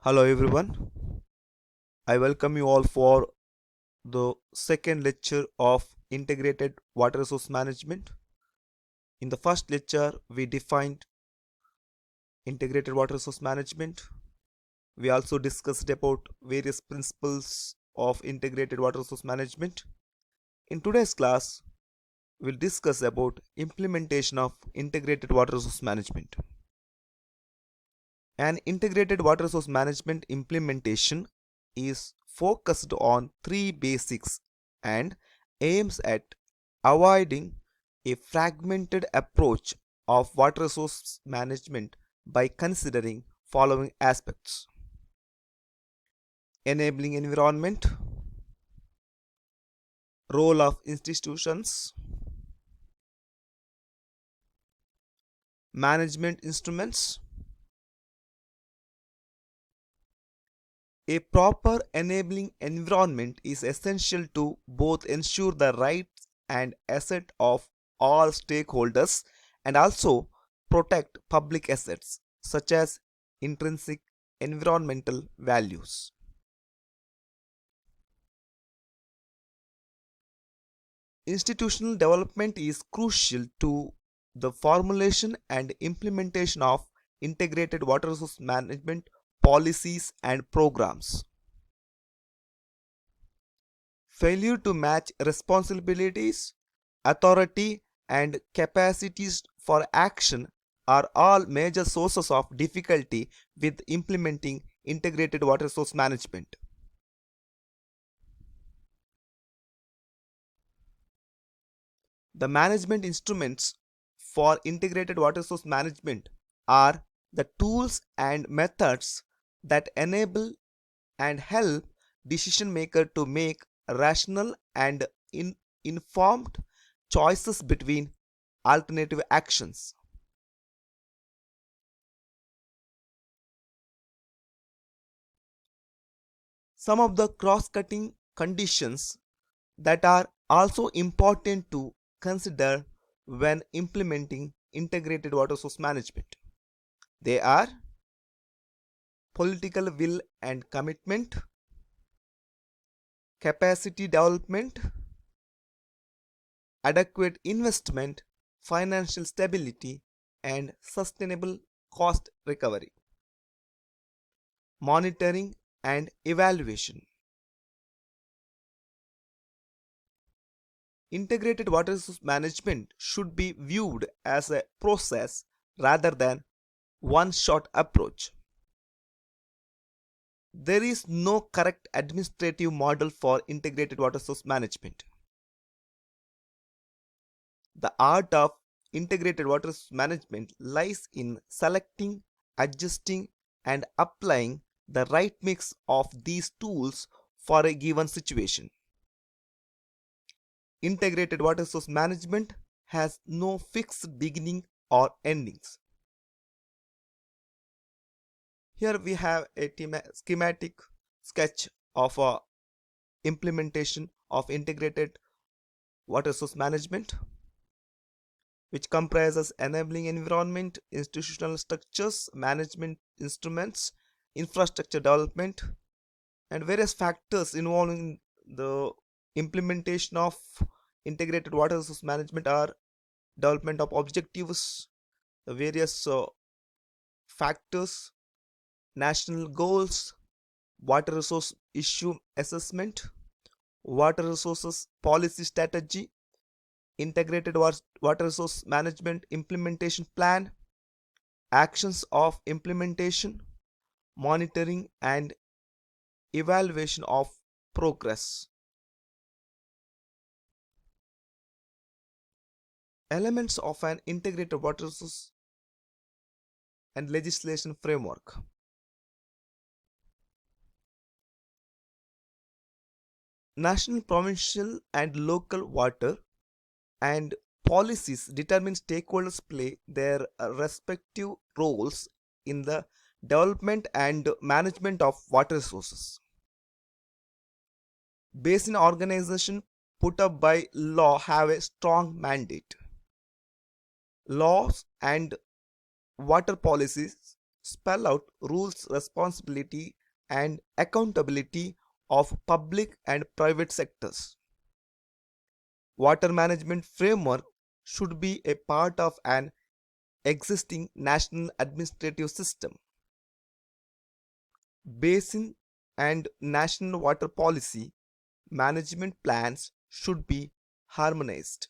Hello everyone. I welcome you all for the second lecture of Integrated Water Resource Management. In the first lecture, we defined Integrated Water Resource Management. We also discussed about various principles of Integrated Water Resource Management. In today's class, we'll discuss about implementation of Integrated Water Resource Management. An Integrated Water Resource Management implementation is focused on three basics and aims at avoiding a fragmented approach of water resource management by considering following aspects: enabling environment, role of institutions, management instruments. A proper enabling environment is essential to both ensure the rights and asset of all stakeholders and also protect public assets such as intrinsic environmental values. Institutional development is crucial to the formulation and implementation of integrated water resource management policies and programs. Failure to match responsibilities, authority, and capacities for action are all major sources of difficulty with implementing integrated water resource management. The management instruments for integrated water resource management are the tools and methods that enable and help decision maker to make rational and informed choices between alternative actions. Some of the cross-cutting conditions that are also important to consider when implementing integrated water source management. They are political will and commitment, capacity development, adequate investment, financial stability, and sustainable cost recovery. Monitoring and evaluation. Integrated water resource management should be viewed as a process rather than one shot approach. There is no correct administrative model for integrated water resource management. The art of integrated water resource management lies in selecting, adjusting, and applying the right mix of these tools for a given situation. Integrated water resource management has no fixed beginning or endings. Here we have a schematic sketch of a implementation of integrated water resource management, which comprises enabling environment, institutional structures, management instruments, infrastructure development, and various factors involving the implementation of integrated water resource management are development of objectives, the various factors, national goals, water resource issue assessment, water resources policy strategy, integrated water resource management implementation plan, actions of implementation, monitoring and evaluation of progress. Elements of an integrated water resource and legislation framework. National, provincial, and local water and policies determine stakeholders play their respective roles in the development and management of water resources. Basin organization put up by law have a strong mandate. Laws and water policies spell out rules, responsibility, and accountability of public and private sectors. Water management framework should be a part of an existing national administrative system. Basin and national water policy management plans should be harmonized.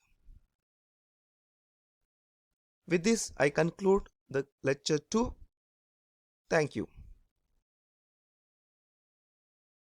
With this, I conclude the lecture 2. Thank you.